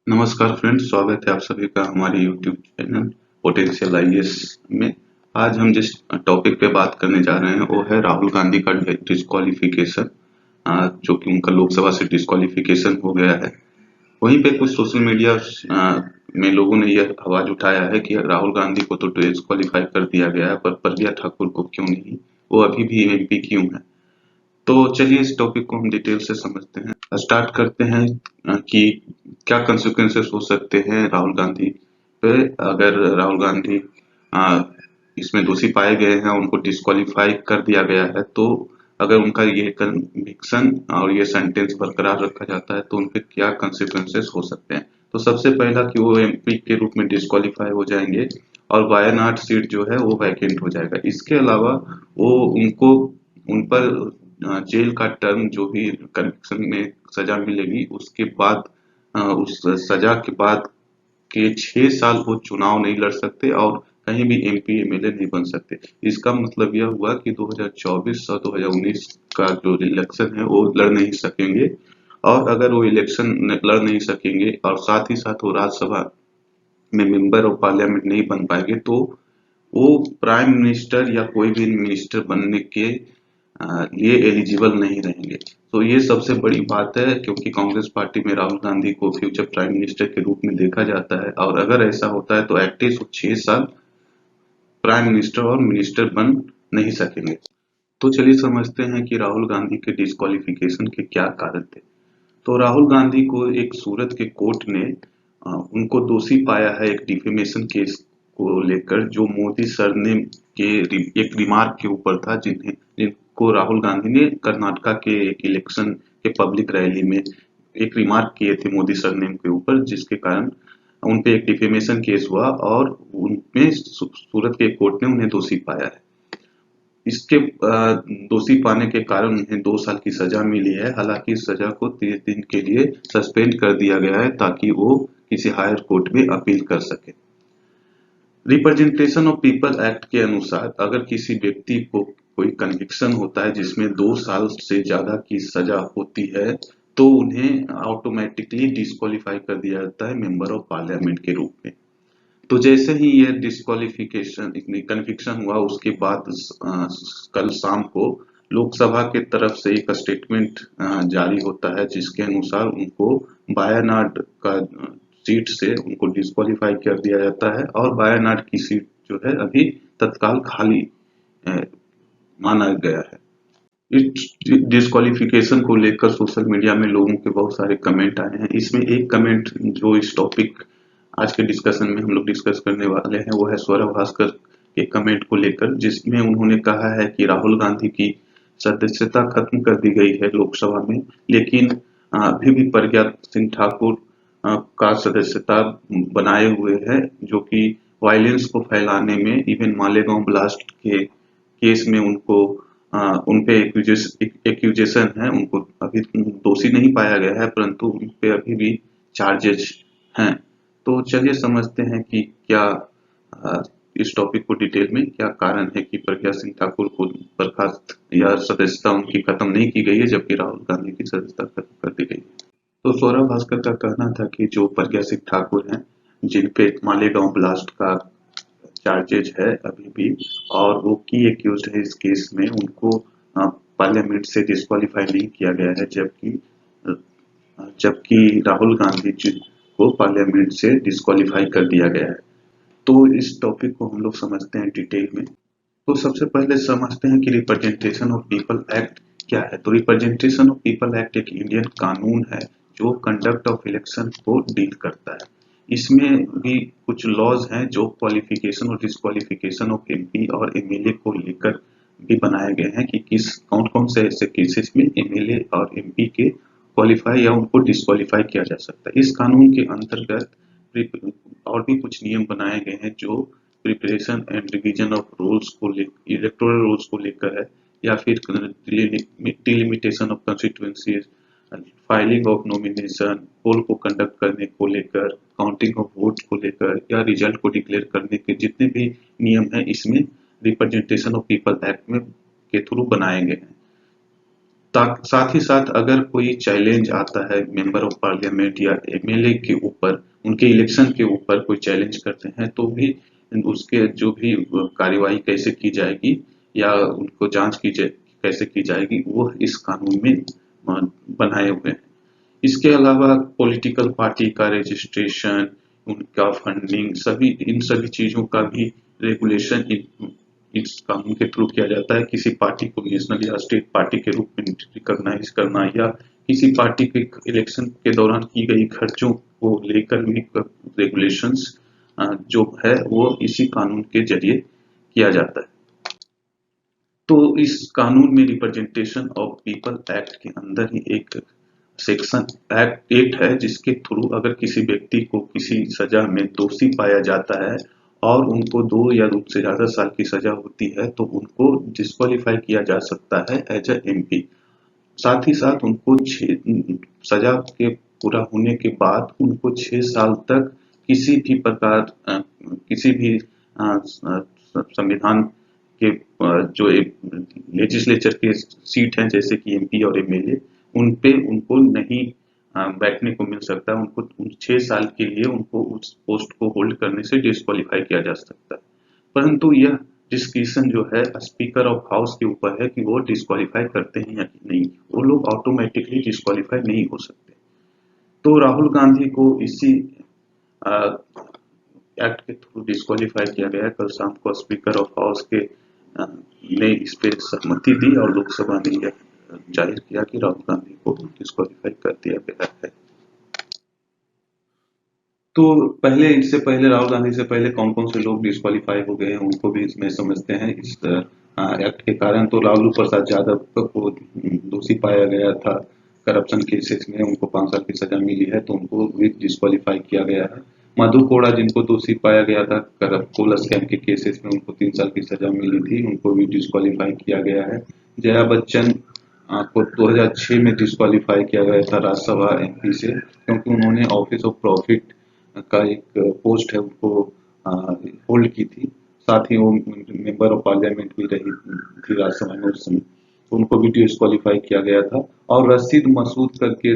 नमस्कार फ्रेंड्स, स्वागत है आप सभी का हमारे यूट्यूब चैनल पोटेंशियल आईएएस में। आज हम जिस टॉपिक पे बात करने जा रहे हैं वो है राहुल गांधी का डिस्क्वालिफिकेशन, जो कि उनका लोकसभा से डिस्क्वालिफिकेशन हो गया है। वहीं पे कुछ सोशल मीडिया में लोगों ने यह आवाज उठाया है कि राहुल गांधी को तो डिस्क्वालीफाई कर दिया गया है, पर प्रज्ञा ठाकुर को क्यों नहीं, वो अभी भी एमपी क्यों है। तो चलिए इस टॉपिक को हम डिटेल से समझते हैं। स्टार्ट करते हैं कि क्या कंसिक्वेंसेस हो सकते हैं राहुल गांधी पे अगर राहुल गांधी अ, इसमें दोषी पाए गए हैं, उनको डिस्क्वालीफाई कर दिया गया है। तो अगर उनका ये कन्विक्शन और ये सेंटेंस बरकरार रखा जाता है तो उनपे क्या कंसिक्वेंसेस हो सकते हैं। तो सबसे पहला कि वो एमपी के रूप में डिस्क्वालीफाई हो जाएंगे और वायनाड सीट जो है वो वैकेंट हो जाएगा। इसके अलावा वो उनको उन पर जेल का टर्म जो भी कन्विक्शन में सजा मिलेगी उसके बाद उस सजा के बाद के 6 साल वो चुनाव नहीं लड़ सकते और कहीं भी एमपी एमएलए नहीं बन सकते। इसका मतलब यह हुआ कि 2024 और 2019 का जो इलेक्शन है वो लड़ नहीं सकेंगे। और अगर वो इलेक्शन लड़ नहीं सकेंगे और साथ ही साथ वो राज्यसभा में मेंबर ऑफ पार्लियामेंट नहीं बन पाएंगे तो वो प्राइम मिनिस्टर या कोई भी मिनिस्टर बनने के लिए एलिजिबल नहीं रहेंगे। तो ये सबसे बड़ी बात है, क्योंकि कांग्रेस पार्टी में राहुल गांधी को फ्यूचर प्राइम मिनिस्टर के रूप में देखा जाता है और अगर ऐसा होता है तो एटलीस्ट वो 6 साल प्राइम मिनिस्टर और मिनिस्टर बन नहीं सकेंगे। तो चलिए समझते हैं कि राहुल गांधी के डिस्क्वालिफिकेशन के क्या कारण थे। तो राहुल गांधी को एक सूरत के कोर्ट ने उनको दोषी पाया है एक डिफेमेशन केस को लेकर, जो मोदी सरनेम के एक रिमार्क के ऊपर था, जिनको राहुल गांधी ने कर्नाटका के एक इलेक्शन के पब्लिक रैली में एक रिमार्क किए थे मोदी सरनेम के ऊपर, जिसके कारण उनपे एक डिफेमेशन केस हुआ और उनमें सूरत के कोर्ट ने उन्हें दोषी पाया है। इसके दोषी पाने के कारण उन्हें 2 साल की सजा मिली है। हालांकि इस सजा को 30 दिन के लिए सस्पेंड कर दिया गया है ताकि वो किसी हायर कोर्ट में अपील कर सके। रिप्रेजेंटेशन ऑफ पीपल एक्ट के अनुसार अगर किसी व्यक्ति को कोई कन्विक्शन होता है जिसमें 2 साल से ज्यादा की सजा होती है तो उन्हें ऑटोमेटिकली डिस्क्वालीफाई कर दिया जाता है मेंबर ऑफ पार्लियामेंट के रूप में। तो जैसे ही यह डिस्क्वालिफिकेशन कन्विक्शन हुआ उसके बाद कल शाम को लोकसभा के तरफ से एक स्टेटमेंट जारी होता है, जिसके अनुसार उनको वायनाड का सीट से उनको डिस्क्वालीफाई कर दिया जाता है और वायनाड की सीट जो है अभी तत्काल खाली अ, माना गया है। इस डिस्क्वालिफिकेशन को लेकर सोशल मीडिया में लोगों के बहुत सारे कमेंट आए हैं। इसमें एक कमेंट जो इस टॉपिक आज के डिस्कशन में हम लोग डिस्कस करने वाले हैं वो है सौरभ भास्कर के कमेंट को लेकर, जिसमें उन्होंने कहा है कि राहुल गांधी की सदस्यता खत्म कर दी गई है लोकसभा में, लेकिन अभी भी प्रज्ञा सिंह ठाकुर का सदस्यता बनाए हुए है, जो कि वायलेंस को फैलाने में, इवन मालेगांव ब्लास्ट के केस में उनको उनपे एक्यूजेशन है। उनको अभी दोषी नहीं पाया गया है परंतु उनपे अभी भी चार्जेस हैं। तो चलिए समझते हैं कि क्या अ, इस टॉपिक को डिटेल में क्या कारण है कि प्रज्ञा सिंह ठाकुर को बर्खास्त या सदस्यता उनकी खत्म नहीं की गई है जबकि राहुल गांधी की सदस्यता खत्म कर दी गई है। तो सौरभ भास्कर का कहना था कि जो प्रज्ञा सिंह ठाकुर हैं जिनपे मालेगांव ब्लास्ट का चार्जेज है अभी भी और वो की एक्यूज है इस केस में, उनको पार्लियामेंट से डिस्क्वालीफाई नहीं किया गया है, जबकि राहुल गांधी जी को पार्लियामेंट से डिस्क्वालीफाई कर दिया गया है। तो इस टॉपिक को हम लोग समझते हैं डिटेल में। तो सबसे पहले समझते हैं कि रिप्रेजेंटेशन ऑफ पीपल एक्ट क्या है। तो रिप्रेजेंटेशन ऑफ पीपल एक्ट एक इंडियन कानून है जो कंडक्ट ऑफ इलेक्शन को डील करता है। इसमें भी कुछ लॉज हैं जो क्वालिफिकेशन और डिस्क्वालिफिकेशन ऑफ एमपी और एमएलए को लेकर भी बनाए गए हैं कि किस कौन कौन से ऐसे केसेस में एमएलए और एमपी के क्वालिफाई या उनको डिस्क्वालीफाई किया जा सकता है। इस कानून के अंतर्गत और भी कुछ नियम बनाए गए हैं जो preparation and revision of rules को इलेक्टोरल रूल्स को लेकर है, या फिर delimitation of constituencies, filing of nomination, poll को कंडक्ट करने को लेकर, काउंटिंग ऑफ वोट को लेकर या रिजल्ट को डिक्लेयर करने के जितने भी नियम हैं इसमें रिप्रेजेंटेशन ऑफ पीपल एक्ट में के थ्रू बनाए गए हैं। साथ ही साथ अगर कोई चैलेंज आता है मेंबर ऑफ पार्लियामेंट या एमएलए के ऊपर, उनके इलेक्शन के ऊपर कोई चैलेंज करते हैं तो भी उसके जो भी कार्यवाही कैसे की जाएगी या उनको जांच की जाए कैसे की जाएगी वो इस कानून में बनाए हुए हैं। इसके अलावा पॉलिटिकल पार्टी का रजिस्ट्रेशन, उनका फंडिंग, इन सभी चीजों का भी रेगुलेशन इस कानून के थ्रू किया जाता है। किसी पार्टी को नेशनल या स्टेट पार्टी के रूप में रिकॉग्नाइज करना या किसी पार्टी के इलेक्शन के दौरान की गई खर्चों को लेकर भी रेगुलेशंस जो है वो इसी कानून के जरिए किया जाता है। तो इस कानून में रिप्रेजेंटेशन ऑफ पीपल एक्ट के अंदर ही एक सेक्शन एक्ट है जिसके थ्रू अगर किसी व्यक्ति को किसी सजा में दोषी पाया जाता है और उनको 2 या उससे ज्यादा साल की सजा होती है तो उनको डिस्क्वालीफाई किया जा सकता है एज ए एमपी। साथ ही साथ उनको सजा के पूरा होने के बाद उनको 6 साल तक किसी भी प्रकार किसी भी संविधान के जो लेजिस्लेचर के सीट हैं जैसे कि एमपी और एमएलए उन पे उनको नहीं बैठने को मिल सकता। उनको 6 साल के लिए उनको उस पोस्ट को होल्ड करने से डिस्क्वालीफाई किया जा सकता है। परंतु यह डिस्क्रिशन जो है स्पीकर ऑफ हाउस के ऊपर है कि वो डिस्क्वालीफाई करते हैं या नहीं। वो लोग ऑटोमेटिकली डिस्क्वालीफाई नहीं हो सकते। तो राहुल गांधी को इसी एक्ट के थ्रू डिस्क्वालीफाई किया गया। कल शाम को स्पीकर ऑफ हाउस के ने इस पे सहमति दी और लोकसभा ने यह जाहिर किया कि राहुल गांधी को डिस्क्वालीफाई कर दिया गया है। तो इससे पहले राहुल गांधी से पहले कौन कौन से लोग डिस्क्वालीफाई हो गए हैं उनको भी इसमें समझते हैं। इस एक्ट के कारण तो लालू प्रसाद यादव को दोषी पाया गया था करप्शन केसेस में, उनको 5 साल की सजा मिली है तो उनको भी डिस्क्वालीफाई किया गया है। मधु कोड़ा जिनको दोषी पाया गया था कोल स्कैम के केसेस में, उनको 3 साल की सजा मिली थी, उनको भी डिस्क्वालीफाई किया गया है। जया बच्चन को 2006 में डिस्क्वालीफाई किया गया था राज्यसभा एमपी से क्योंकि उन्होंने ऑफिस ऑफ प्रॉफिट का एक पोस्ट है उनको होल्ड की थी। साथ ही वो मेंबर ऑफ पार्लियामेंट भी रही थी राज्यसभा में उस समय, तो उनको भी डिस्क्वालीफाई किया गया था। और रशीद मसूद करके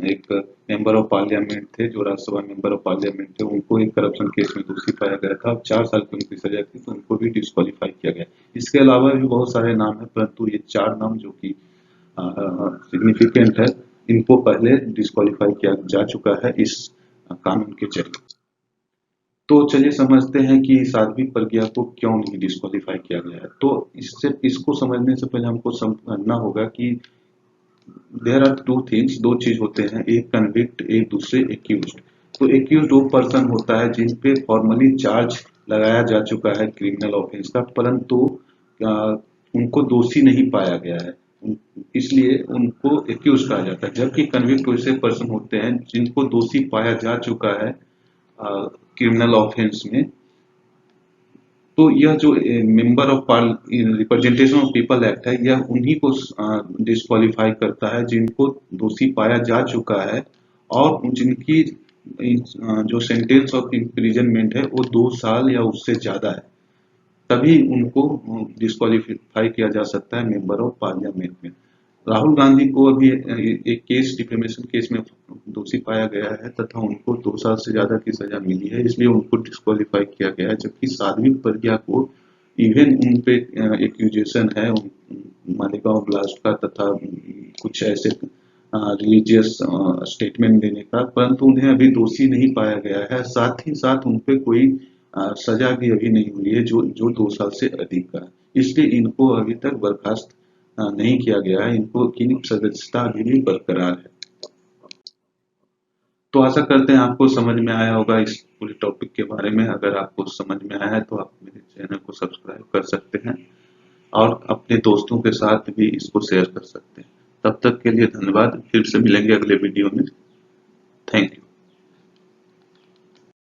एक मेंबर ऑफ पार्लियामेंट थे जो राज्यसभा मेंबर ऑफ पार्लियामेंट थे, उनको एक करप्शन केस में दोषी पाया गया था। 4 साल की उनकी सजा थी तो उनको भी डिस्क्वालीफाई किया गया। इसके अलावा भी बहुत सारे नाम है परंतु ये 4 नाम जो कि सिग्निफिकेंट है इनको पहले डिस्क्वालीफाई किया जा चुका है इस कानून के जरिए। तो चलिए समझते हैं कि साध्वी प्रज्ञा को क्यों नहीं डिस्क्वालीफाई किया गया है। तो इसको समझने से पहले हमको समझना होगा कि देयर आर 2 थिंग्स, 2 चीज होते हैं, एक कन्विक्ट एक दूसरे एक्यूज्ड। तो एक्यूज्ड वो पर्सन होता है जिन पे फॉर्मली चार्ज लगाया जा चुका है क्रिमिनल ऑफेंस का परंतु उनको दोषी नहीं पाया गया है, इसलिए उनको एक्यूज कहा जाता है। जबकि कन्विक्ट वैसे पर्सन होते हैं जिनको दोषी पाया जा चुका है क्रिमिनल ऑफेंस में। तो यह जो member of representation of people act है यह उन्हीं को डिस्क्वालीफाई करता है जिनको दोषी पाया जा चुका है और जिनकी जो सेंटेंस ऑफ इम्प्रिजनमेंट है वो 2 साल या उससे ज्यादा है, तभी उनको डिस्क्वालीफाई किया जा सकता है मेंबर ऑफ पार्लियामेंट में। राहुल गांधी को अभी एक केस डिफेमेशन केस में दोषी पाया गया है तथा उनको 2 साल से ज्यादा की सजा मिली है, इसलिए उनको डिस्क्वालीफाई किया गया है। जबकि साध्वी प्रज्ञा को इवन उन पे एक्यूजेशन है मालेगांव ब्लास्ट का तथा कुछ ऐसे रिलीजियस स्टेटमेंट देने का, परंतु उन्हें अभी दोषी नहीं पाया गया है। साथ ही साथ उन पे कोई सजा भी अभी नहीं हुई है जो 2 साल से अधिक का, इसलिए इनको अभी तक बर्खास्त नहीं किया गया है, इनको की सदस्यता अभी भी बरकरार है। तो आशा करते हैं आपको समझ में आया होगा इस पूरे टॉपिक के बारे में। अगर आपको समझ में आया है तो आप मेरे चैनल को सब्सक्राइब कर सकते हैं और अपने दोस्तों के साथ भी इसको शेयर कर सकते हैं। तब तक के लिए धन्यवाद, फिर से मिलेंगे अगले वीडियो में। Thank you.